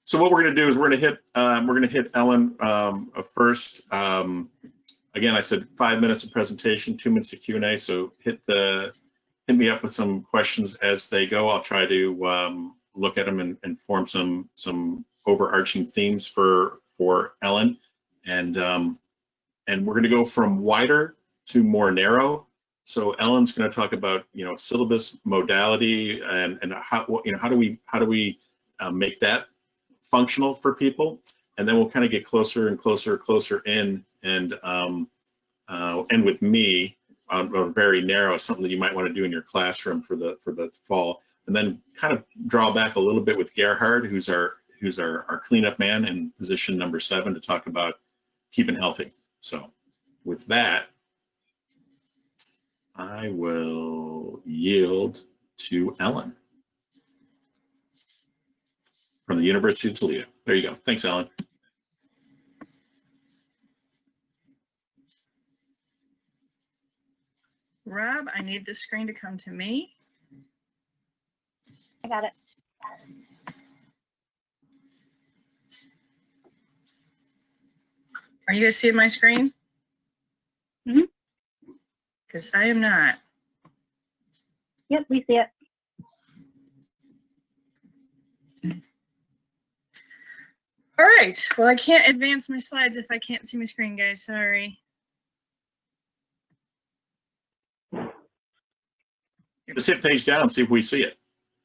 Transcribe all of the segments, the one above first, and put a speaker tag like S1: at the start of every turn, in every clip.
S1: So what we're going to do is we're going to hit Ellen first. Again, I said 5 minutes of presentation, 2 minutes of Q&A. So hit me up with some questions as they go. I'll try to look at them and form some overarching themes for Ellen, and we're going to go from wider to more narrow. So Ellen's going to talk about syllabus modality and how do we make that functional for people, and then we'll kind of get closer and closer in and end with me on very narrow, something that you might want to do in your classroom for the fall, and then kind of draw back a little bit with Gerhard, who's our cleanup man in position number 7, to talk about keeping healthy. So with that, I will yield to Ellen from the University of Toledo. There you go. Thanks, Ellen.
S2: Rob, I need the screen to come to me.
S3: I got it.
S2: Are you guys seeing my screen?
S3: Mm-hmm.
S2: Because I am not.
S3: Yep, we see it.
S2: All right. Well, I can't advance my slides if I can't see my screen, guys. Sorry.
S1: Just hit page down and see if we see it.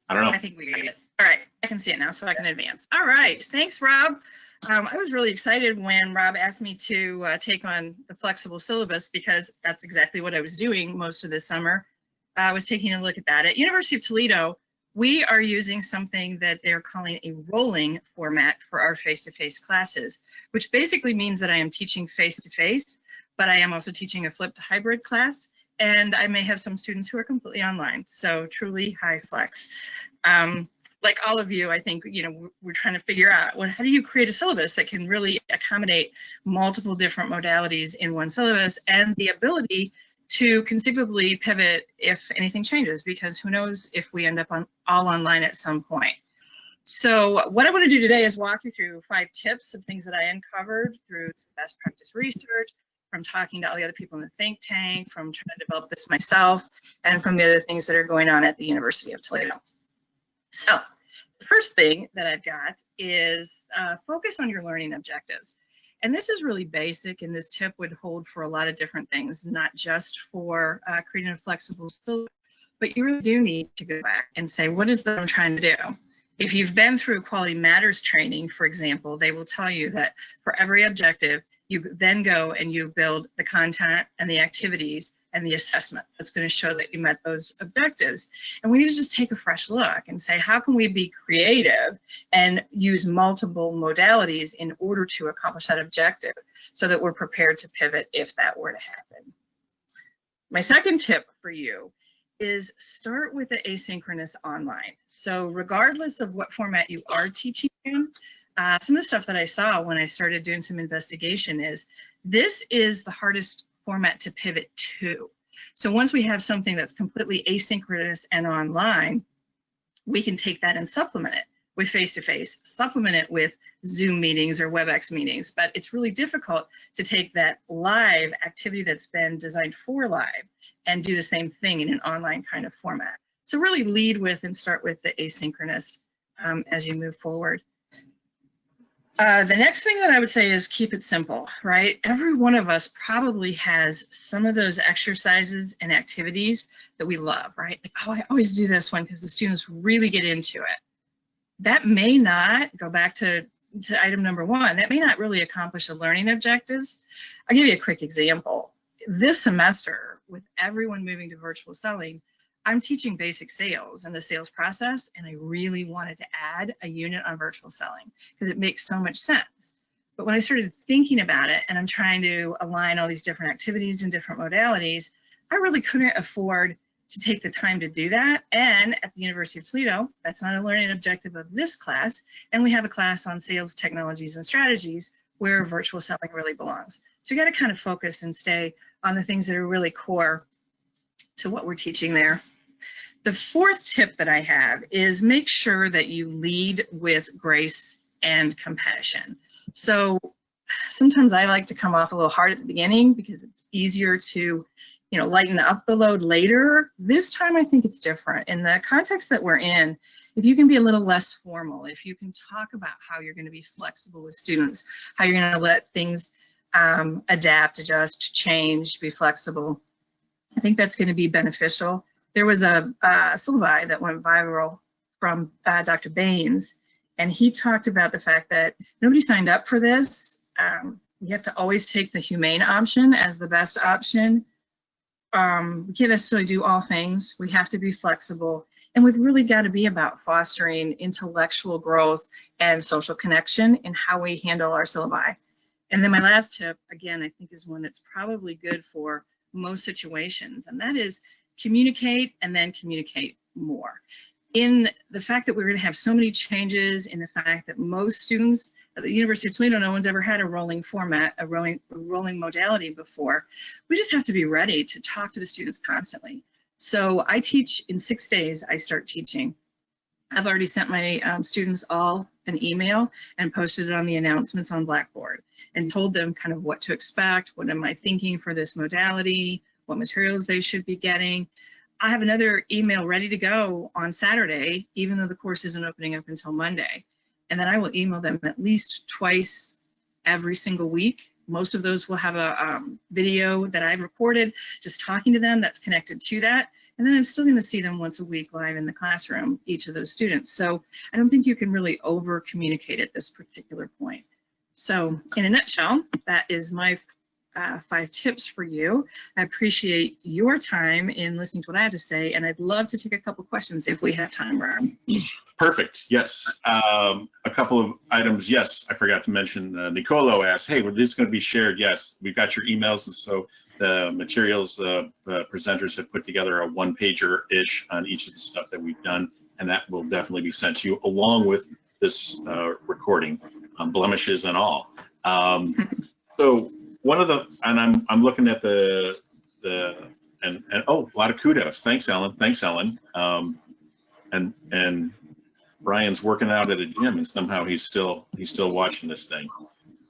S1: I don't know.
S2: I think we get it. All right. I can see it now, so I can advance. All right. Thanks, Rob. I was really excited when Rob asked me to take on the flexible syllabus, because that's exactly what I was doing most of this summer. I was taking a look at that. At University of Toledo, we are using something that they're calling a rolling format for our face-to-face classes, which basically means that I am teaching face-to-face, but I am also teaching a flipped hybrid class, and I may have some students who are completely online, so truly high flex. Like all of you, I think, we're trying to figure out, well, how do you create a syllabus that can really accommodate multiple different modalities in one syllabus, and the ability to conceivably pivot if anything changes, because who knows if we end up all online at some point. So what I want to do today is walk you through 5 tips of things that I uncovered through some best practice research, from talking to all the other people in the think tank, from trying to develop this myself, and from the other things that are going on at the University of Toledo. So the first thing that I've got is focus on your learning objectives. And this is really basic, and this tip would hold for a lot of different things, not just for creating a flexible syllabus, but you really do need to go back and say, what is that I'm trying to do? If you've been through Quality Matters training, for example, they will tell you that for every objective, you then go and you build the content and the activities and the assessment that's going to show that you met those objectives. And we need to just take a fresh look and say, how can we be creative and use multiple modalities in order to accomplish that objective, so that we're prepared to pivot if that were to happen. My second tip for you is start with the asynchronous online. So regardless of what format you are teaching in, some of the stuff that I saw when I started doing some investigation is this is the hardest format to pivot to. So once we have something that's completely asynchronous and online, we can take that and supplement it with face-to-face, supplement it with Zoom meetings or WebEx meetings. But it's really difficult to take that live activity that's been designed for live and do the same thing in an online kind of format. So really lead with and start with the asynchronous as you move forward. The next thing that I would say is keep it simple, right? Every one of us probably has some of those exercises and activities that we love, right? Like, oh, I always do this one because the students really get into it. That may not, go back to item number 1, that may not really accomplish the learning objectives. I'll give you a quick example. This semester, with everyone moving to virtual selling, I'm teaching basic sales and the sales process, and I really wanted to add a unit on virtual selling because it makes so much sense. But when I started thinking about it, and I'm trying to align all these different activities and different modalities, I really couldn't afford to take the time to do that. And at the University of Toledo, that's not a learning objective of this class. And we have a class on sales technologies and strategies where virtual selling really belongs. So you got to kind of focus and stay on the things that are really core to what we're teaching there. The fourth tip that I have is make sure that you lead with grace and compassion. So sometimes I like to come off a little hard at the beginning because it's easier to, you know, lighten up the load later. This time I think it's different. In the context that we're in, if you can be a little less formal, if you can talk about how you're going to be flexible with students, how you're going to let things adapt, adjust, change, be flexible, I think that's going to be beneficial. There was a syllabi that went viral from Dr. Baines, and he talked about the fact that nobody signed up for this. We have to always take the humane option as the best option. We can't necessarily do all things. We have to be flexible, and we've really got to be about fostering intellectual growth and social connection in how we handle our syllabi. And then my last tip, again, I think is one that's probably good for most situations, and that is communicate and then communicate more. In the fact that we're going to have so many changes, in the fact that most students at the University of Toledo, no one's ever had a rolling format, a rolling modality before. We just have to be ready to talk to the students constantly. So I teach in 6 days, I start teaching. I've already sent my students all an email and posted it on the announcements on Blackboard and told them kind of what to expect, what am I thinking for this modality, what materials they should be getting. I have another email ready to go on Saturday, even though the course isn't opening up until Monday. And then I will email them at least twice every single week. Most of those will have a video that I've recorded, just talking to them that's connected to that. And then I'm still going to see them once a week live in the classroom, each of those students. So I don't think you can really over communicate at this particular point. So in a nutshell, that is my 5 tips for you. I appreciate your time in listening to what I have to say, and I'd love to take a couple questions if we have time, Rob.
S1: Perfect. Yes. A couple of items. Yes, I forgot to mention. Nicolo asked, "Hey, were these going to be shared?" Yes, we've got your emails, and so the materials the presenters have put together a 1-pager-ish on each of the stuff that we've done, and that will definitely be sent to you along with this recording, blemishes and all. So one of the, and I'm looking at and oh, a lot of kudos. Thanks, Ellen. Thanks, Ellen. And Brian's working out at a gym, and somehow he's still watching this thing.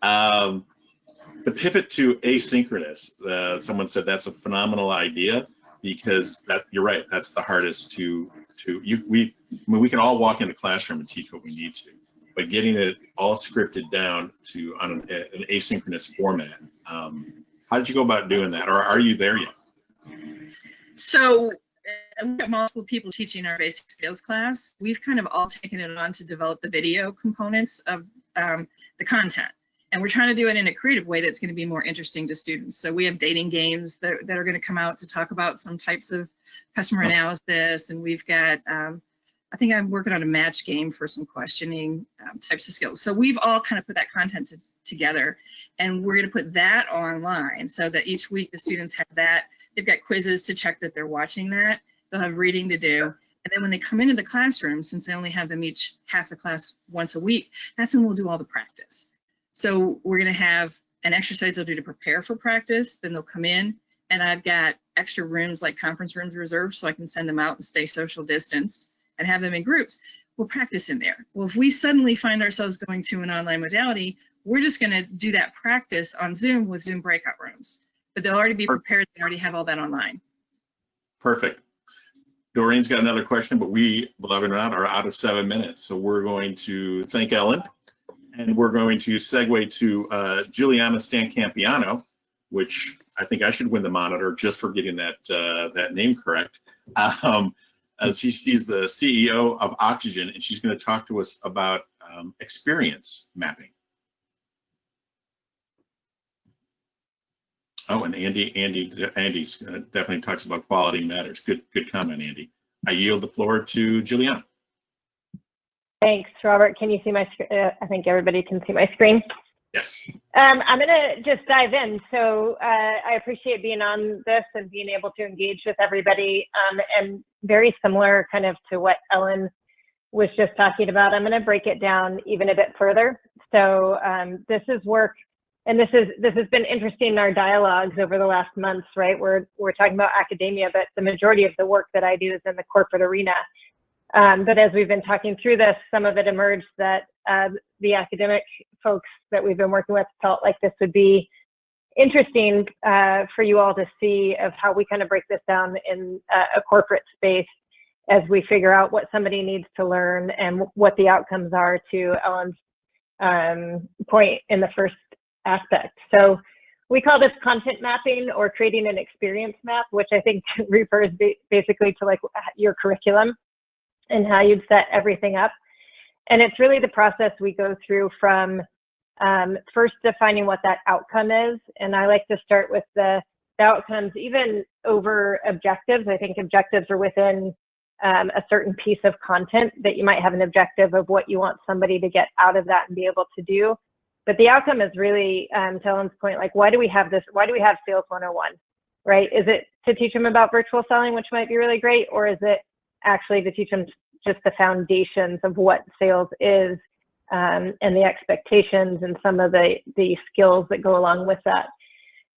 S1: The pivot to asynchronous, someone said that's a phenomenal idea, because you're right, that's the hardest we can all walk in the classroom and teach what we need to, but getting it all scripted down to on an asynchronous format. How did you go about doing that, or are you there yet?
S2: So we've got multiple people teaching our basic skills class. We've kind of all taken it on to develop the video components of the content. And we're trying to do it in a creative way that's going to be more interesting to students. So we have dating games that are going to come out to talk about some types of customer analysis. And we've got, I think I'm working on a match game for some questioning types of skills. So we've all kind of put that content together, and we're going to put that online so that each week the students have that. They've got quizzes to check that they're watching that. They'll have reading to do. And then when they come into the classroom, since I only have them each half the class once a week, that's when we'll do all the practice. So we're going to have an exercise they'll do to prepare for practice. Then they'll come in, and I've got extra rooms like conference rooms reserved so I can send them out and stay social distanced and have them in groups. We'll practice in there. Well, if we suddenly find ourselves going to an online modality, we're just going to do that practice on Zoom with Zoom breakout rooms. But they'll already be prepared. They already have all that online.
S1: Perfect. Doreen's got another question, but we, believe it or not, are out of 7 minutes. So we're going to thank Ellen, and we're going to segue to Juliana Stancampiano, which I think I should win the monitor just for getting that name correct. She's the CEO of Oxygen, and she's going to talk to us about experience mapping. Oh, and Andy's definitely talks about quality matters. Good comment, Andy. I yield the floor to Juliana.
S4: Thanks, Robert. Can you see my screen? I think everybody can see my screen.
S1: Yes.
S4: I'm going to just dive in. So I appreciate being on this and being able to engage with everybody. And very similar kind of to what Ellen was just talking about, I'm going to break it down even a bit further. So this is work, and this has been interesting in our dialogues over the last months, right? We're talking about academia, but the majority of the work that I do is in the corporate arena. But as we've been talking through this, some of it emerged that the academic folks that we've been working with felt like this would be interesting for you all to see of how we kind of break this down in a corporate space as we figure out what somebody needs to learn and what the outcomes are, to Ellen's point in the first aspect. So we call this content mapping, or creating an experience map, which I think refers basically to like your curriculum and how you'd set everything up. And it's really the process we go through from first defining what that outcome is. And I like to start with the outcomes, even over objectives. I think objectives are within a certain piece of content that you might have an objective of what you want somebody to get out of that and be able to do. But the outcome is really, to Ellen's point, like, why do we have this? Why do we have Sales 101, right? Is it to teach them about virtual selling, which might be really great? Or is it actually to teach them just the foundations of what sales is, and the expectations and some of the skills that go along with that?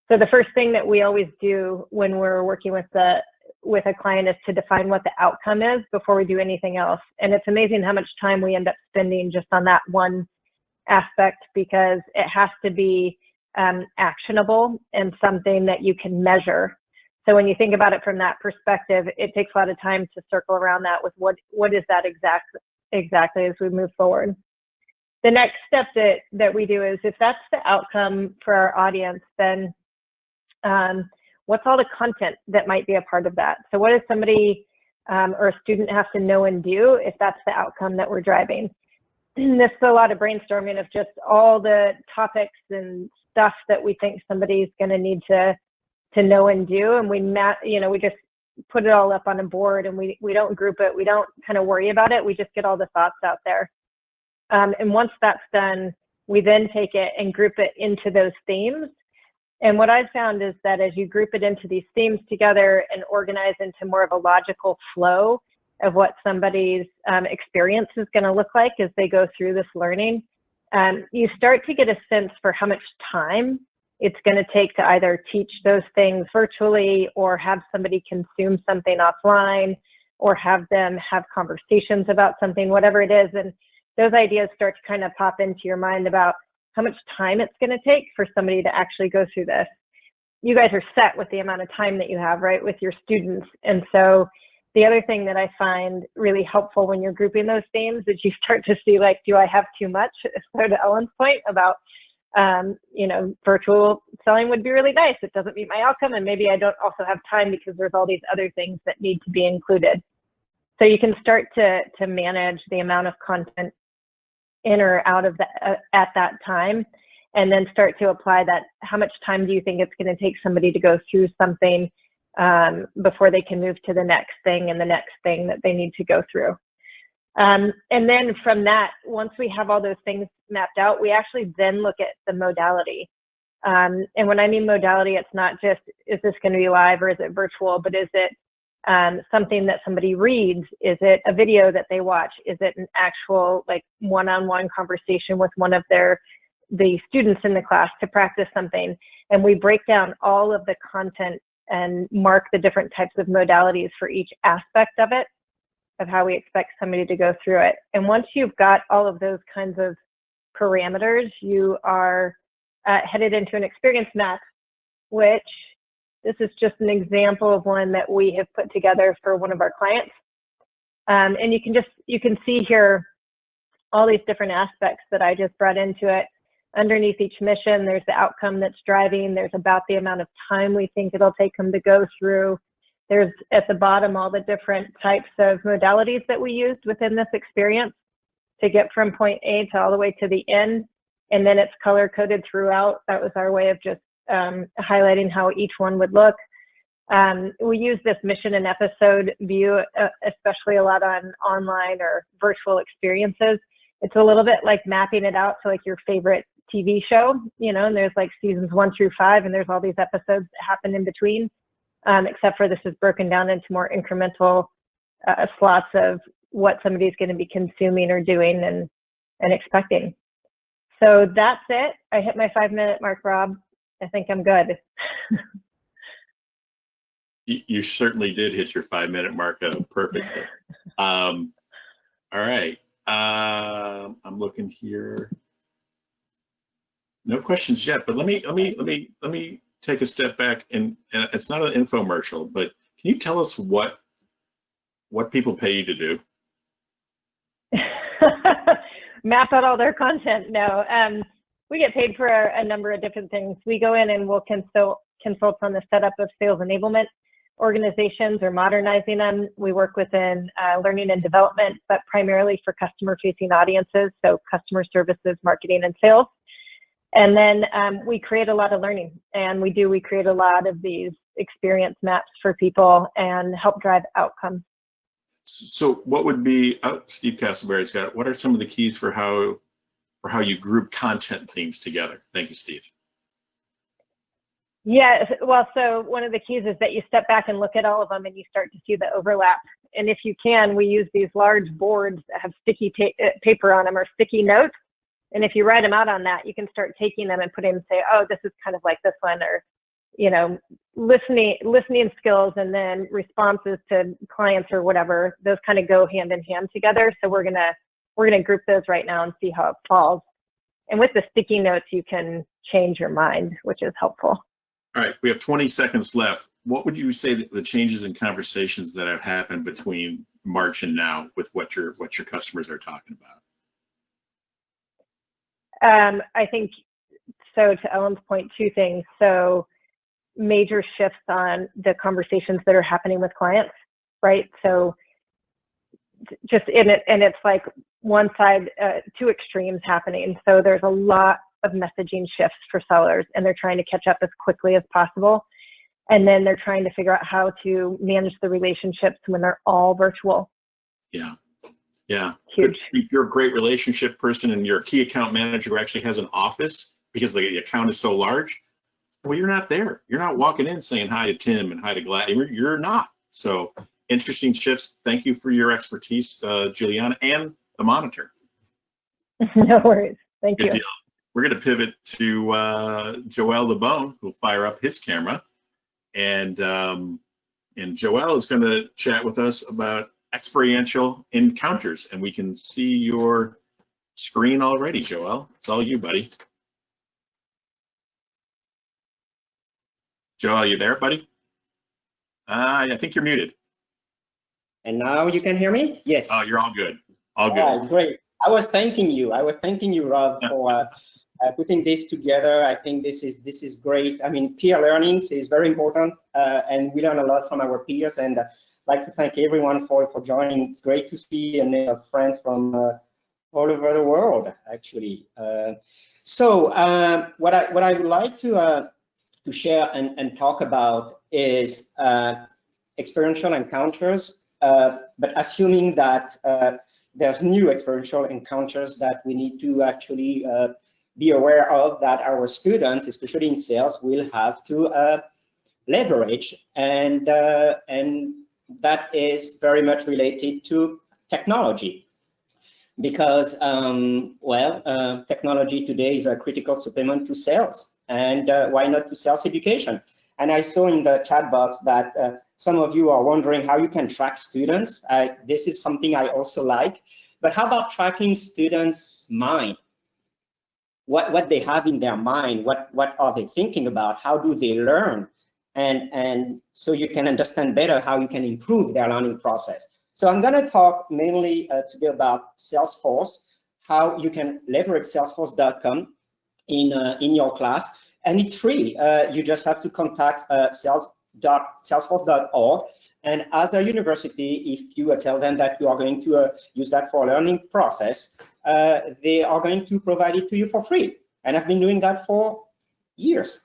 S4: So the first thing that we always do when we're working with a client is to define what the outcome is before we do anything else. And it's amazing how much time we end up spending just on that one aspect, because it has to be actionable and something that you can measure. So when you think about it from that perspective, it takes a lot of time to circle around that with what is that exactly as we move forward. The next step that we do is, if that's the outcome for our audience, then what's all the content that might be a part of that? So what does somebody or a student have to know and do if that's the outcome that we're driving? This is a lot of brainstorming of just all the topics and stuff that we think somebody's going to need to know and do, and we just put it all up on a board, and we don't group it, we don't kind of worry about it, we just get all the thoughts out there. And once that's done, we then take it and group it into those themes. And what I've found is that as you group it into these themes together and organize into more of a logical flow of what somebody's experience is going to look like as they go through this learning, you start to get a sense for how much time it's going to take to either teach those things virtually, or have somebody consume something offline, or have them have conversations about something, whatever it is. And those ideas start to kind of pop into your mind about how much time it's going to take for somebody to actually go through this. You guys are set with the amount of time that you have, right, with your students. And so the other thing that I find really helpful when you're grouping those themes is you start to see, like, do I have too much? So to Ellen's point about, virtual selling would be really nice. It doesn't meet my outcome, and maybe I don't also have time because there's all these other things that need to be included. So you can start to manage the amount of content in or out of at that time, and then start to apply that. How much time do you think it's going to take somebody to go through something before they can move to the next thing and the next thing that they need to go through? And then from that, once we have all those things mapped out, we actually then look at the modality. And when I mean modality, it's not just, is this going to be live or is it virtual, but is it something that somebody reads? Is it a video that they watch? Is it an actual, like, one-on-one conversation with one of the students in the class to practice something? And we break down all of the content and mark the different types of modalities for each aspect of it, of how we expect somebody to go through it. And once you've got all of those kinds of parameters, you are headed into an experience map, which this is just an example of one that we have put together for one of our clients. And you can see here all these different aspects that I just brought into it. Underneath each mission, there's the outcome that's driving. There's about the amount of time we think it'll take them to go through. There's at the bottom all the different types of modalities that we used within this experience to get from point A to all the way to the end. And then it's color coded throughout. That was our way of just highlighting how each one would look. We use this mission and episode view, especially a lot on online or virtual experiences. It's a little bit like mapping it out to, like, your favorite TV show, and there's like seasons 1 through 5, and there's all these episodes that happen in between, except for this is broken down into more incremental slots of what somebody's going to be consuming or doing and expecting. So that's it. I hit my 5-minute mark, Rob. I think I'm good.
S1: You certainly did hit your 5-minute mark perfectly. All right. I'm looking here. No questions yet, but let me take a step back, and it's not an infomercial, but can you tell us what people pay you to do?
S4: Map out all their content. No, we get paid for a number of different things. We go in and we'll consult on the setup of sales enablement organizations or modernizing them. We work within learning and development, but primarily for customer-facing audiences, so customer services, marketing, and sales. And then we create a lot of learning, and we create a lot of these experience maps for people and help drive outcomes.
S1: So what would be, Steve Castleberry's got it. What are some of the keys for how you group content themes together? Thank you, Steve.
S4: Yeah, well, so one of the keys is that you step back and look at all of them and you start to see the overlap. And if you can, we use these large boards that have sticky paper on them or sticky notes. And if you write them out on that, you can start taking them and putting them and say, oh, this is kind of like this one, or, you know, listening skills and then responses to clients or whatever. Those kind of go hand in hand together. So we're gonna group those right now and see how it falls. And with the sticky notes, you can change your mind, which is helpful.
S1: All right, we have 20 seconds left. What would you say that the changes in conversations that have happened between March and now with what your customers are talking about?
S4: I think, so to Ellen's point, two things. So major shifts on the conversations that are happening with clients, right? So just in it, and it's like one side, two extremes happening. So there's a lot of messaging shifts for sellers, and they're trying to catch up as quickly as possible. And then they're trying to figure out how to manage the relationships when they're all virtual.
S1: Yeah. Yeah.
S4: Huge.
S1: If you're a great relationship person and you're a key account manager who actually has an office because the account is so large, well, you're not there. You're not walking in saying hi to Tim and hi to Glad. You're not. So interesting shifts. Thank you for your expertise, Juliana, and the monitor.
S4: No worries. Thank
S1: Good
S4: you.
S1: deal. We're going to pivot to Joel LeBone, who'll fire up his camera. And Joel is going to chat with us about experiential encounters. And we can see your screen already, Joel. It's all you, buddy. Joel, are you there, buddy? I think you're muted.
S5: And now you can hear me? Yes.
S1: Oh, you're all good. All good.
S5: Oh, great. I was thanking you, Rob, for putting this together. I think this is great. I mean, peer learning is very important, and we learn a lot from our peers. And I'd like to thank everyone for joining. It's great to see and meet friends from all over the world, actually. So what I would like to share and talk about is experiential encounters, but assuming that there's new experiential encounters that we need to actually be aware of, that our students, especially in sales, will have to leverage, and that is very much related to technology, because technology today is a critical supplement to sales, and why not to sales education? And I saw in the chat box that some of you are wondering how you can track students. This is something I also like, but how about tracking students' mind? What they have in their mind, what are they thinking about, how do they learn? And so you can understand better how you can improve their learning process. So I'm gonna talk mainly today about Salesforce, how you can leverage salesforce.com in your class, and it's free. You just have to contact salesforce.org, and as a university, if you tell them that you are going to use that for a learning process, they are going to provide it to you for free. And I've been doing that for years.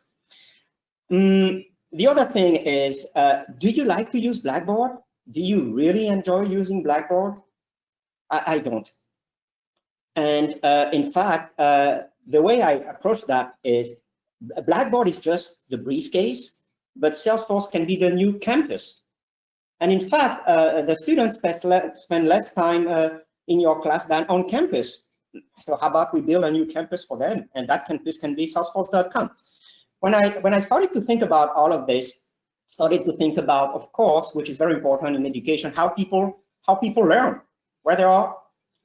S5: The other thing is, do you like to use Blackboard? Do you really enjoy using Blackboard? I don't. And in fact, the way I approach that is Blackboard is just the briefcase, but Salesforce can be the new campus. And in fact, the students spend less time in your class than on campus. So how about we build a new campus for them? And that campus can be salesforce.com. When I started to think about all of this, started to think about, of course, which is very important in education, how people learn, where there are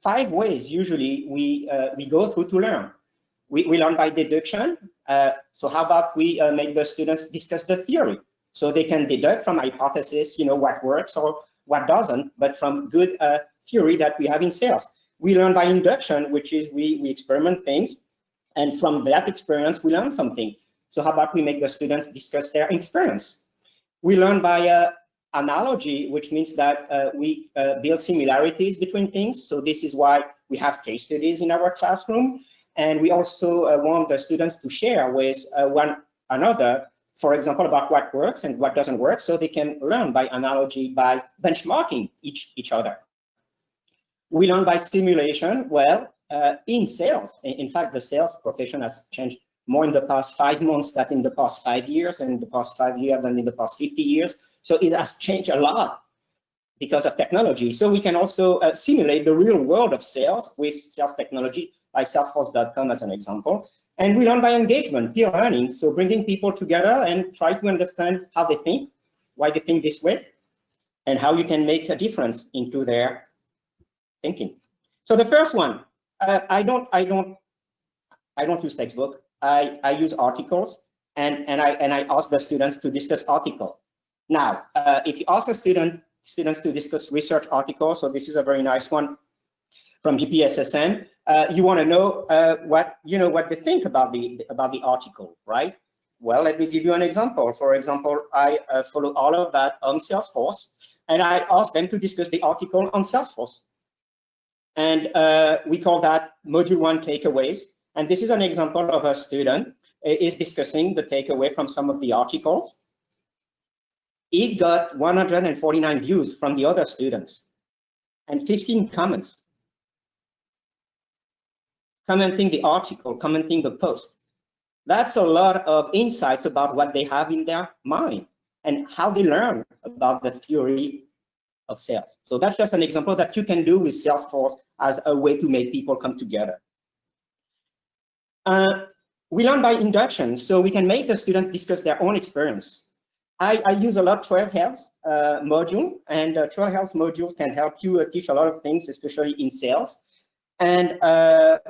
S5: 5 ways usually we go through to learn. We learn by deduction. So how about we make the students discuss the theory, so they can deduct from hypothesis, what works or what doesn't, but from good theory that we have in sales. We learn by induction, which is we experiment things, and from that experience we learn something. So how about we make the students discuss their experience? We learn by analogy, which means that we build similarities between things. So this is why we have case studies in our classroom. And we also want the students to share with one another, for example, about what works and what doesn't work, so they can learn by analogy, by benchmarking each other. We learn by simulation. Well, in sales, in fact, the sales profession has changed more in the past 5 months than in the past 5 years, and in the past 5 years than in the past 50 years. So it has changed a lot because of technology. So we can also simulate the real world of sales with sales technology, like Salesforce.com as an example. And we learn by engagement, peer learning. So bringing people together and try to understand how they think, why they think this way, and how you can make a difference into their thinking. So the first one, I don't use textbook. I use articles, and I ask the students to discuss article. Now, if you ask the students to discuss research articles, so this is a very nice one from GPSSM, you want to know what they think about the article, right? Well, let me give you an example. For example, I follow all of that on Salesforce, and I ask them to discuss the article on Salesforce. And we call that Module 1 takeaways. And this is an example of a student is discussing the takeaway from some of the articles. It got 149 views from the other students and 15 comments, commenting the article, commenting the post. That's a lot of insights about what they have in their mind and how they learn about the theory of sales. So that's just an example that you can do with Salesforce as a way to make people come together. We learn by induction, so we can make the students discuss their own experience. I use a lot Trail Health module, and Trail Health modules can help you teach a lot of things, especially in sales. And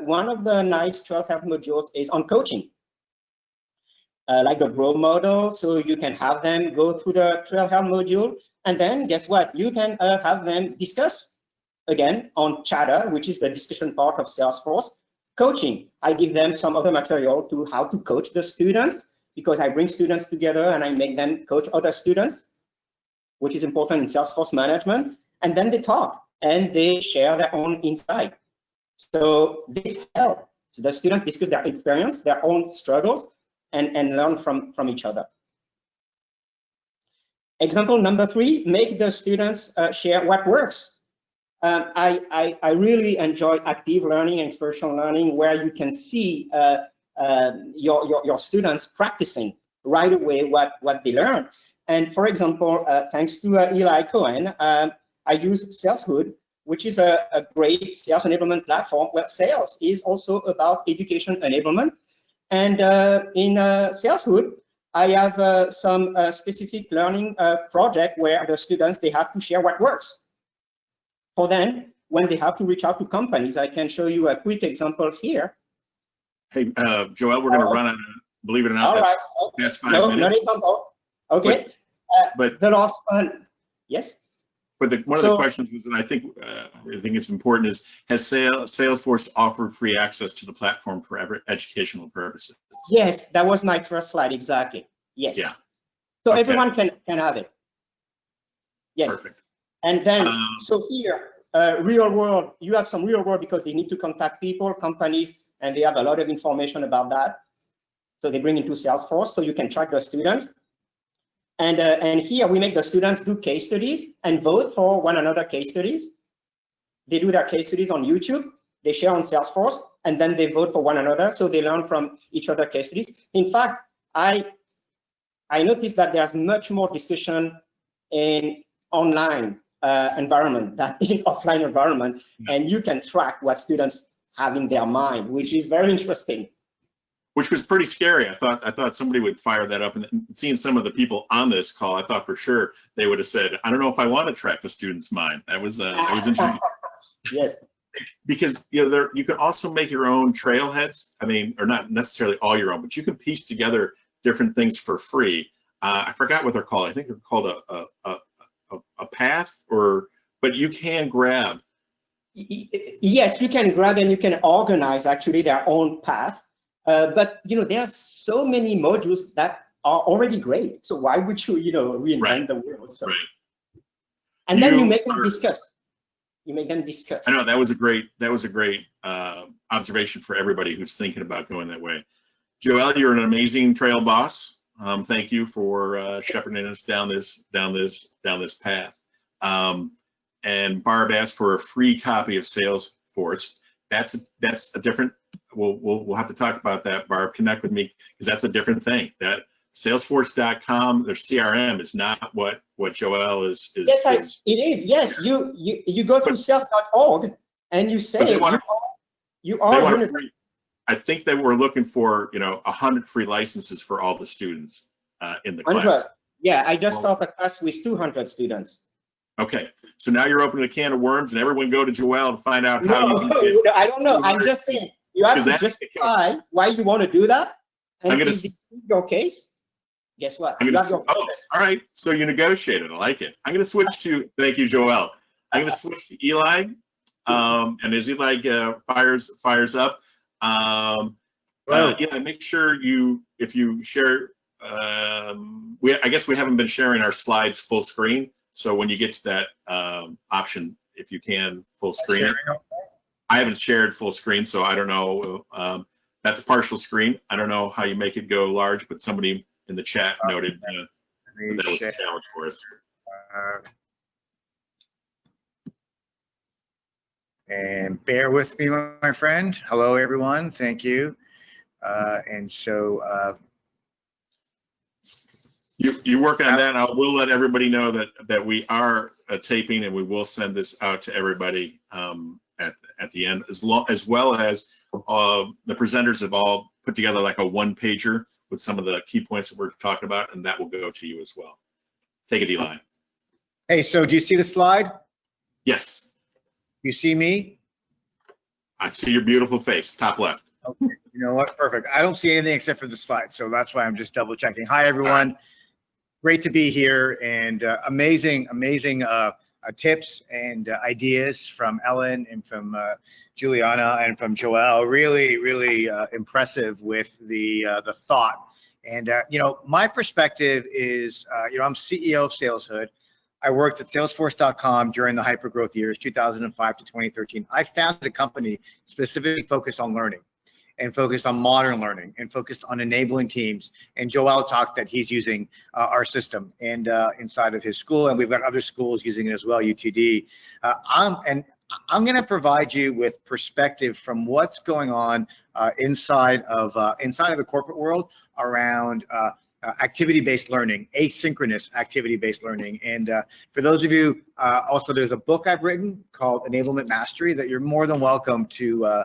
S5: one of the nice Trail Health modules is on coaching, like the Grow model. So you can have them go through the Trail Health module, and then guess what? You can have them discuss again on Chatter, which is the discussion part of Salesforce. Coaching, I give them some other material to how to coach the students, because I bring students together and I make them coach other students, which is important in Salesforce management. And then they talk and they share their own insight. So this helps the students discuss their experience, their own struggles, and learn from each other. Example number 3, make the students share what works. I really enjoy active learning and experiential learning, where you can see your students practicing right away what they learn. And for example, thanks to Eli Cohen, I use Saleshood, which is a great sales enablement platform where sales is also about education enablement. And in Saleshood, I have some specific learning project where the students, they have to share what works. For them, when they have to reach out to companies, I can show you a quick example here.
S1: Hey, Joel, we're going to run on, believe it or not,
S5: All
S1: that's
S5: right.
S1: past 5
S5: No,
S1: minutes.
S5: not example. Okay.
S1: But
S5: the last one, yes.
S1: But one of the questions was, and I think it's important, is has Salesforce offered free access to the platform for educational purposes?
S5: Yes, that was my first slide, exactly. Yes.
S1: Yeah.
S5: So
S1: Okay.
S5: everyone can have it. Yes.
S1: Perfect.
S5: And then, so here, real world, you have some real world because they need to contact people, companies, and they have a lot of information about that. So they bring into Salesforce, so you can track the students. And here we make the students do case studies and vote for one another case studies. They do their case studies on YouTube, they share on Salesforce, and then they vote for one another. So they learn from each other case studies. In fact, I noticed that there's much more discussion in online environment than in offline environment, and you can track what students have in their mind, which is very interesting.
S1: Which was pretty scary. I thought somebody would fire that up, and seeing some of the people on this call, I thought for sure they would have said, "I don't know if I want to track the student's mind." That was interesting.
S5: Yes.
S1: because you can also make your own trailheads. I mean, or not necessarily all your own, but you can piece together different things for free. I forgot what they're called. I think they're called a path, but you can grab.
S5: Yes, you can grab and you can organize actually their own path. But there are so many modules that are already great. So why would you reinvent the wheel? So.
S1: Right.
S5: And then you make them discuss. You make them discuss.
S1: I know that was a great observation for everybody who's thinking about going that way. Joelle, you're an amazing trail boss. Thank you for shepherding us down this path. And Barb asked for a free copy of Salesforce. That's a different. We'll have to talk about that, Barb. Connect with me, because that's a different thing. That Salesforce.com, their CRM is not what Joelle is.
S5: Yes, it is. Yes, you go to sales.org and you say you are.
S1: I think they were looking for 100 free licenses for all the students in the
S5: 100.
S1: class.
S5: Yeah, I just taught a class with 200 students.
S1: Okay, so now you're opening a can of worms, and everyone go to Joelle to find out how
S5: No, I don't know. I'm just saying you have to justify why you want to do that. And if this is your case, guess what?
S1: All right, so you negotiated. I like it. I'm going to switch to, thank you, Joelle. I'm going to switch to Eli, and as Eli fires up, Eli, make sure if you share, I guess we haven't been sharing our slides full screen. So when you get to that option, if you can full screen it. I haven't shared full screen, so I don't know. That's a partial screen. I don't know how you make it go large, but somebody in the chat noted that was a challenge for us.
S6: And bear with me, my friend. Hello, everyone. Thank you. And so
S1: you work on that. I will let everybody know that we are taping, and we will send this out to everybody at the end, as well as the presenters have all put together like a one-pager with some of the key points that we're talking about, and that will go to you as well. Take it, Eli.
S6: Hey, so do you see the slide?
S1: Yes.
S6: You see me?
S1: I see your beautiful face, top left.
S6: Okay. You know what? Perfect. I don't see anything except for the slide, so that's why I'm just double checking. Hi, everyone. Great to be here, and amazing tips and ideas from Ellen and from Juliana and from Joelle. Really impressive with the thought. And my perspective is, I'm CEO of SalesHood. I worked at Salesforce.com during the hypergrowth years, 2005 to 2013. I founded a company specifically focused on learning, and focused on modern learning, and focused on enabling teams. And Joel talked that he's using our system and inside of his school, and we've got other schools using it as well, UTD. I'm going to provide you with perspective from what's going on inside of the corporate world around activity-based learning, asynchronous activity-based learning. And for those of you, also there's a book I've written called Enablement Mastery that you're more than welcome to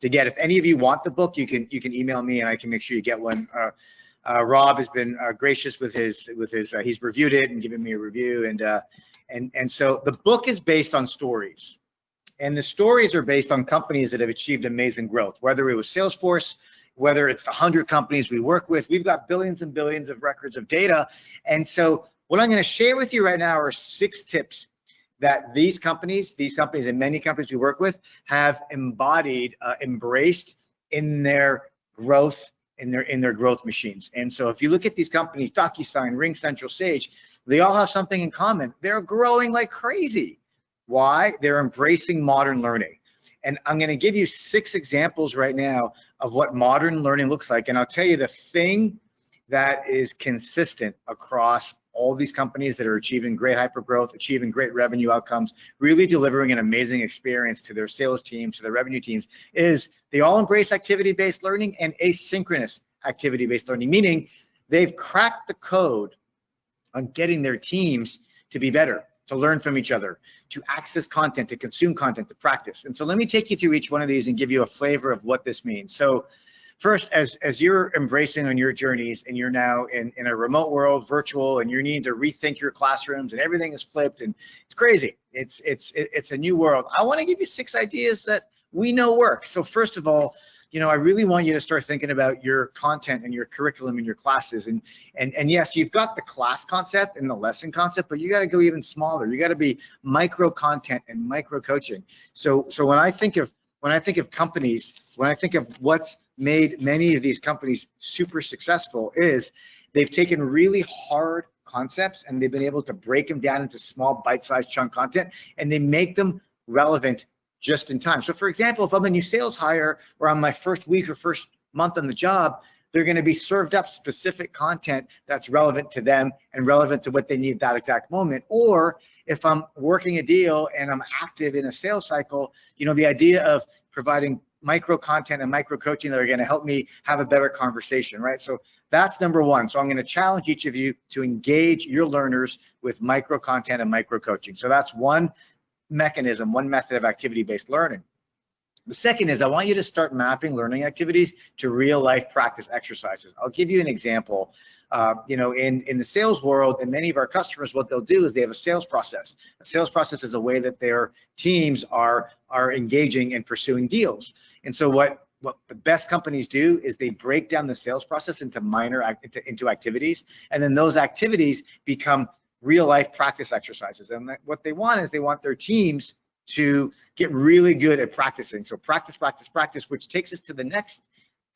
S6: get. If any of you want the book, you can email me and I can make sure you get one. Rob has been gracious with his he's reviewed it and given me a review, and so the book is based on stories, and the stories are based on companies that have achieved amazing growth, whether it was Salesforce, whether it's the 100 companies we work with. We've got billions and billions of records of data. And so what I'm going to share with you right now are 6 tips that these companies and many companies we work with have embodied, embraced in their growth, in their growth machines. And so if you look at these companies, DocuSign, RingCentral, Sage, they all have something in common. They're growing like crazy. Why? They're embracing modern learning. And I'm going to give you 6 examples right now of what modern learning looks like. And I'll tell you the thing that is consistent across all these companies that are achieving great hypergrowth, achieving great revenue outcomes, really delivering an amazing experience to their sales teams, to their revenue teams, is they all embrace activity-based learning and asynchronous activity-based learning, meaning they've cracked the code on getting their teams to be better, to learn from each other, to access content, to consume content, to practice. And so let me take you through each one of these and give you a flavor of what this means. So first, as you're embracing on your journeys and you're now in a remote world, virtual, and you're needing to rethink your classrooms and everything is flipped and it's crazy. It's a new world. I want to give you 6 ideas that we know work. So first of all, you know, I really want you to start thinking about your content and your curriculum in your classes. And yes, you've got the class concept and the lesson concept, but you got to go even smaller. You got to be micro content and micro coaching. So when I think of companies, when I think of what's made many of these companies super successful is they've taken really hard concepts and they've been able to break them down into small bite-sized chunk content, and they make them relevant just in time. So for example, if I'm a new sales hire or on my first week or first month on the job, they're going to be served up specific content that's relevant to them and relevant to what they need at that exact moment. Or if I'm working a deal and I'm active in a sales cycle, you know, the idea of providing micro content and micro coaching that are going to help me have a better conversation, right? So that's number 1. So I'm going to challenge each of you to engage your learners with micro content and micro coaching. So that's one mechanism, one method of activity-based learning. The second is I want you to start mapping learning activities to real life practice exercises. I'll give you an example. You know, in the sales world and many of our customers, what they'll do is they have a sales process. A sales process is a way that their teams are engaging and pursuing deals. And so what the best companies do is they break down the sales process into into activities, and then those activities become real life practice exercises. And what they want is they want their teams to get really good at practicing. So practice, practice, practice, which takes us to the next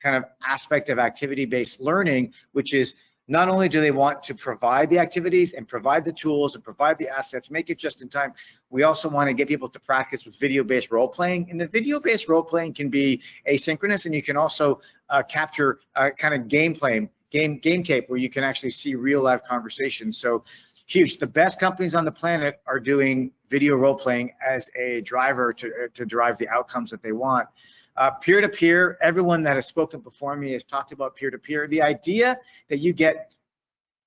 S6: kind of aspect of activity-based learning, which is not only do they want to provide the activities and provide the tools and provide the assets, make it just in time, we also want to get people to practice with video-based role-playing. And the video-based role-playing can be asynchronous, and you can also capture kind of game tape where you can actually see real live conversations. So huge. The best companies on the planet are doing video role-playing as a driver to drive the outcomes that they want. Peer-to-peer, everyone that has spoken before me has talked about peer-to-peer. The idea that you get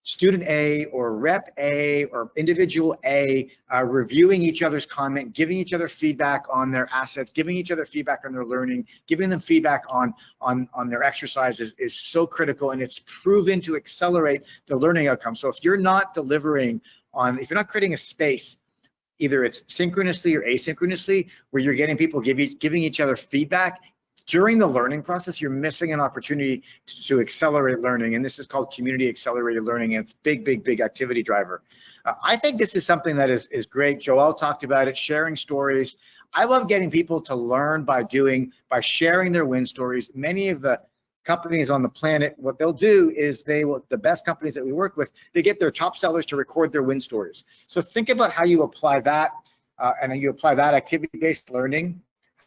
S6: student A or rep A or individual A reviewing each other's comment, giving each other feedback on their assets, giving each other feedback on their learning, giving them feedback on their exercises is so critical, and it's proven to accelerate the learning outcome. So if you're not delivering if you're not creating a space, either it's synchronously or asynchronously, where you're getting people giving each other feedback during the learning process, you're missing an opportunity to accelerate learning. And this is called community accelerated learning. And it's big activity driver. I think this is something that is great. Joel talked about it, sharing stories. I love getting people to learn by sharing their win stories. Many of the companies on the planet, what they'll do is the best companies that we work with, they get their top sellers to record their win stories. So think about how you apply that and you apply that activity-based learning.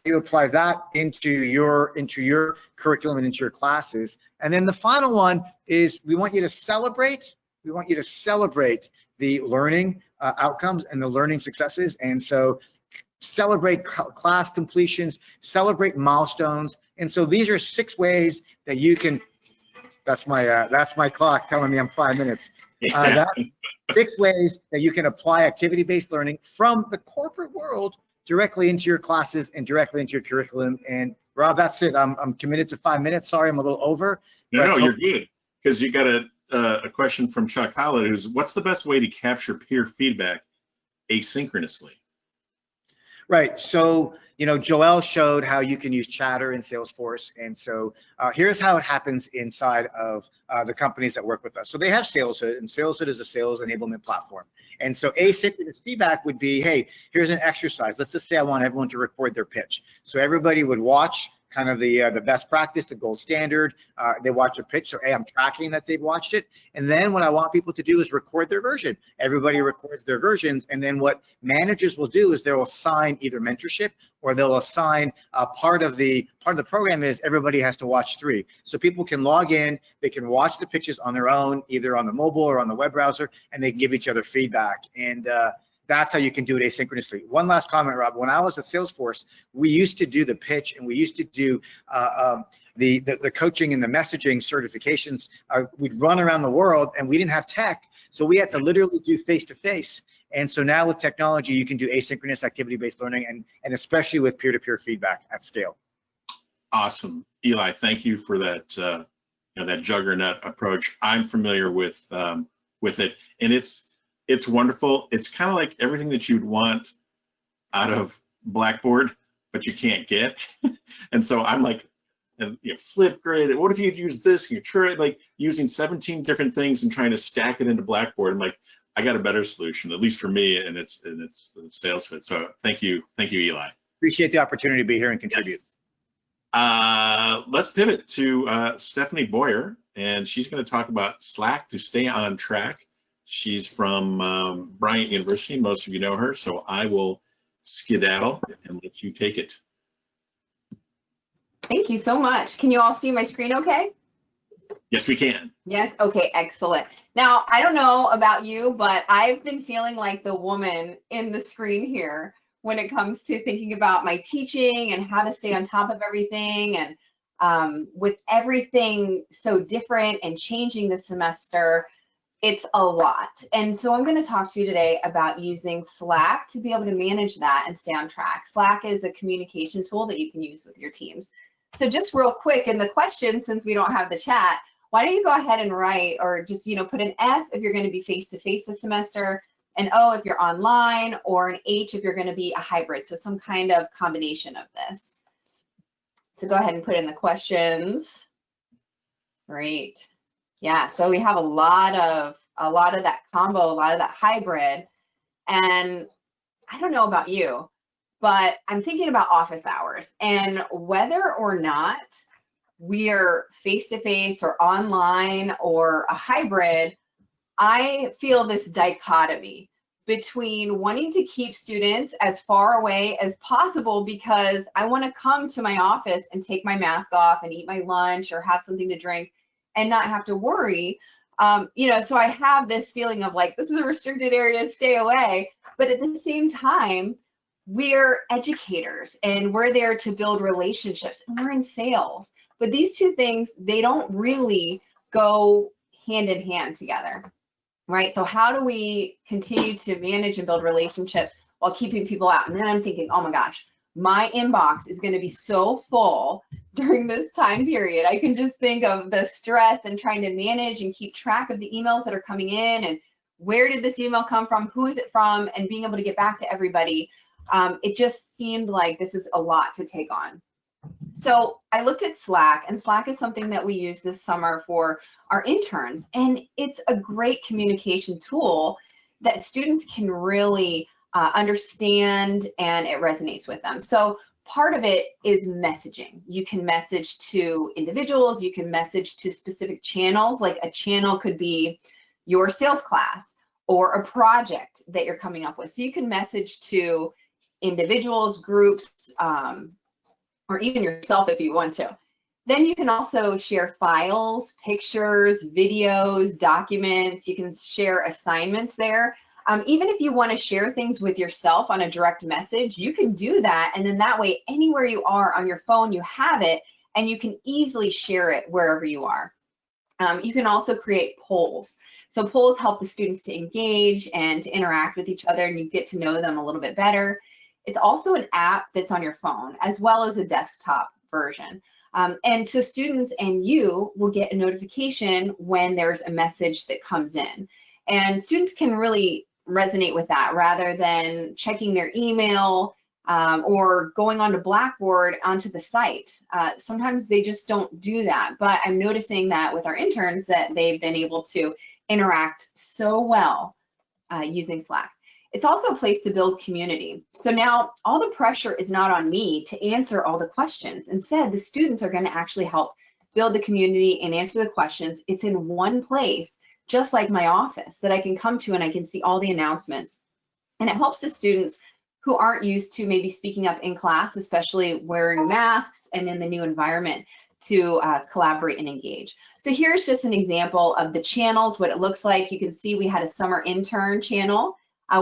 S6: You apply that into your curriculum and into your classes. And then the final one is we want you to celebrate the learning outcomes and the learning successes. And so celebrate class completions, celebrate milestones. And so these are 6 ways that you can, that's my clock telling me I'm 5 minutes. That's 6 ways that you can apply activity-based learning from the corporate world directly into your classes and directly into your curriculum. And Rob, that's it. I'm committed to 5 minutes. Sorry, I'm a little over.
S1: No, you're good, because you got a question from Chuck Holland, who's, what's the best way to capture peer feedback asynchronously?
S6: Right. So, you know, Joel showed how you can use Chatter in Salesforce. And so here's how it happens inside of the companies that work with us. So they have SalesHood, and SalesHood is a sales enablement platform. And so asynchronous feedback would be, hey, here's an exercise. Let's just say I want everyone to record their pitch. So everybody would watch kind of the best practice, the gold standard. They watch a pitch, so hey, I'm tracking that they've watched it. And then what I want people to do is record their version. Everybody records their versions, and then what managers will do is they'll assign either mentorship or they'll assign part of the program is everybody has to watch 3. So people can log in, they can watch the pitches on their own, either on the mobile or on the web browser, and they can give each other feedback. And that's how you can do it asynchronously. One last comment, Rob. When I was at Salesforce, we used to do the pitch, and we used to do the coaching and the messaging certifications. We'd run around the world, and we didn't have tech, so we had to literally do face-to-face. And so now with technology, you can do asynchronous activity-based learning, and especially with peer-to-peer feedback at scale.
S1: Awesome. Eli, thank you for that, that juggernaut approach. I'm familiar with it, and it's wonderful. It's kind of like everything that you'd want out of Blackboard, but you can't get. And so I'm like, Flipgrid, what if you'd use this? You try like using 17 different things and trying to stack it into Blackboard. I'm like, I got a better solution, at least for me, and it's sales fit. So thank you, Eli.
S6: Appreciate the opportunity to be here and contribute.
S1: Yes. Let's pivot to Stephanie Boyer, and she's going to talk about Slack to stay on track. She's from Bryant University. Most of you know her, so I will skedaddle and let you take it.
S7: Thank you so much. Can you all see my screen okay?
S1: Yes, we can.
S7: Yes, okay, excellent. Now, I don't know about you, but I've been feeling like the woman in the screen here when it comes to thinking about my teaching and how to stay on top of everything. And with everything so different and changing this semester, it's a lot. And so I'm going to talk to you today about using Slack to be able to manage that and stay on track. Slack is a communication tool that you can use with your teams. So just real quick in the question, since we don't have the chat, why don't you go ahead and write, or just, put an F if you're going to be face-to-face this semester, an O if you're online, or an H if you're going to be a hybrid. So some kind of combination of this. So go ahead and put in the questions. Great. Yeah, so we have a lot of that combo, a lot of that hybrid. And I don't know about you, but I'm thinking about office hours and whether or not we are face-to-face or online or a hybrid. I feel this dichotomy between wanting to keep students as far away as possible because I want to come to my office and take my mask off and eat my lunch or have something to drink and not have to worry. So I have this feeling of like, this is a restricted area, stay away. But at the same time, we're educators and we're there to build relationships and we're in sales. But these two things, they don't really go hand in hand together, right? So how do we continue to manage and build relationships while keeping people out? And then I'm thinking, oh my gosh, my inbox is going to be so full during this time period. I can just think of the stress and trying to manage and keep track of the emails that are coming in and where did this email come from, who is it from, and being able to get back to everybody. It just seemed like this is a lot to take on. So I looked at Slack, and Slack is something that we use this summer for our interns, and it's a great communication tool that students can really understand, and it resonates with them. So part of it is messaging. You can message to individuals, you can message to specific channels, like a channel could be your sales class or a project that you're coming up with. So you can message to individuals, groups, or even yourself if you want to. Then you can also share files, pictures, videos, documents. You can share assignments there. Even if you want to share things with yourself on a direct message, you can do that. And then that way, anywhere you are on your phone, you have it and you can easily share it wherever you are. You can also create polls. So polls help the students to engage and to interact with each other, and you get to know them a little bit better. It's also an app that's on your phone as well as a desktop version. And so students and you will get a notification when there's a message that comes in. And students can really resonate with that rather than checking their email or going onto Blackboard onto the site. Sometimes they just don't do that. But I'm noticing that with our interns that they've been able to interact so well using Slack. It's also a place to build community. So now all the pressure is not on me to answer all the questions. Instead, the students are going to actually help build the community and answer the questions. It's in one place, just like my office, that I can come to and I can see all the announcements. And it helps the students who aren't used to maybe speaking up in class, especially wearing masks and in the new environment, to collaborate and engage. So here's just an example of the channels, what it looks like. You can see we had a summer intern channel.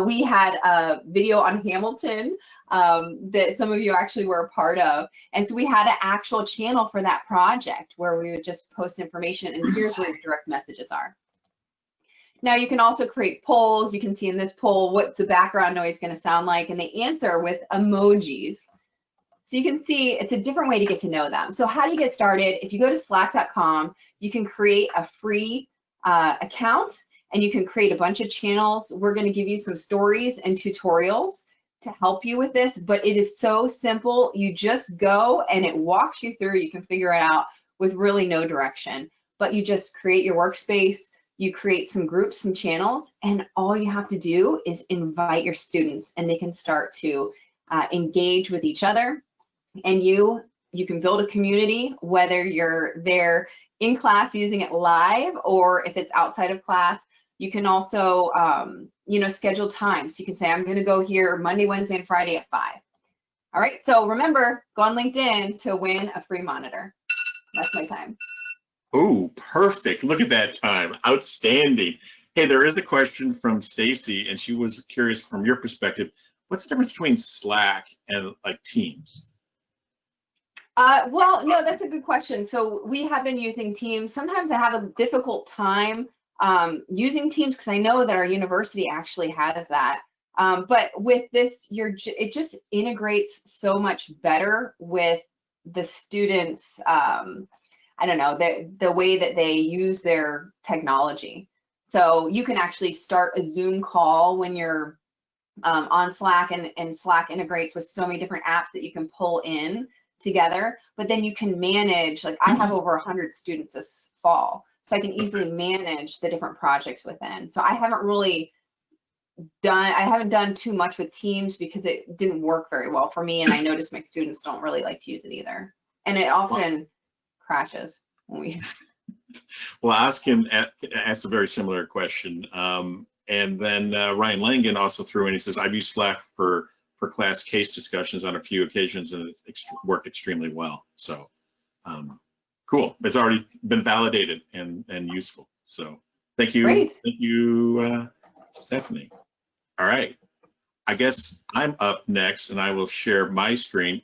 S7: We had a video on Hamilton that some of you actually were a part of. And so we had an actual channel for that project where we would just post information, and here's where your direct messages are. Now you can also create polls. You can see in this poll, what's the background noise going to sound like? And they answer with emojis. So you can see it's a different way to get to know them. So how do you get started? If you go to slack.com, you can create a free account and you can create a bunch of channels. We're going to give you some stories and tutorials to help you with this, but it is so simple. You just go and it walks you through. You can figure it out with really no direction, but you just create your workspace, you create some groups, some channels, and all you have to do is invite your students and they can start to engage with each other. And you can build a community, whether you're there in class using it live or if it's outside of class. You can also, you know, schedule time. So you can say, I'm going to go here Monday, Wednesday, and Friday at 5. All right. So remember, go on LinkedIn to win a free monitor. That's my time.
S1: Oh, perfect. Look at that time. Outstanding. Hey, there is a question from Stacy, and she was curious from your perspective, what's the difference between Slack and like Teams?
S7: Well, no, that's a good question. So we have been using Teams. Sometimes I have a difficult time using Teams because I know that our university actually has that. But with this, it just integrates so much better with the students. I don't know, the way that they use their technology. So you can actually start a Zoom call when you're on Slack, and Slack integrates with so many different apps that you can pull in together, but then you can manage, like I have over 100 students this fall, so I can easily manage the different projects within. So I haven't done too much with Teams because it didn't work very well for me, and I noticed my students don't really like to use it either, and it often crashes when we
S1: Well, ask him, ask a very similar question. And then Ryan Langan also threw in, he says, I've used Slack for class case discussions on a few occasions, and it's worked extremely well. So cool. It's already been validated and useful. So thank you.
S7: Great.
S1: Thank you, Stephanie. All right. I guess I'm up next, and I will share my screen.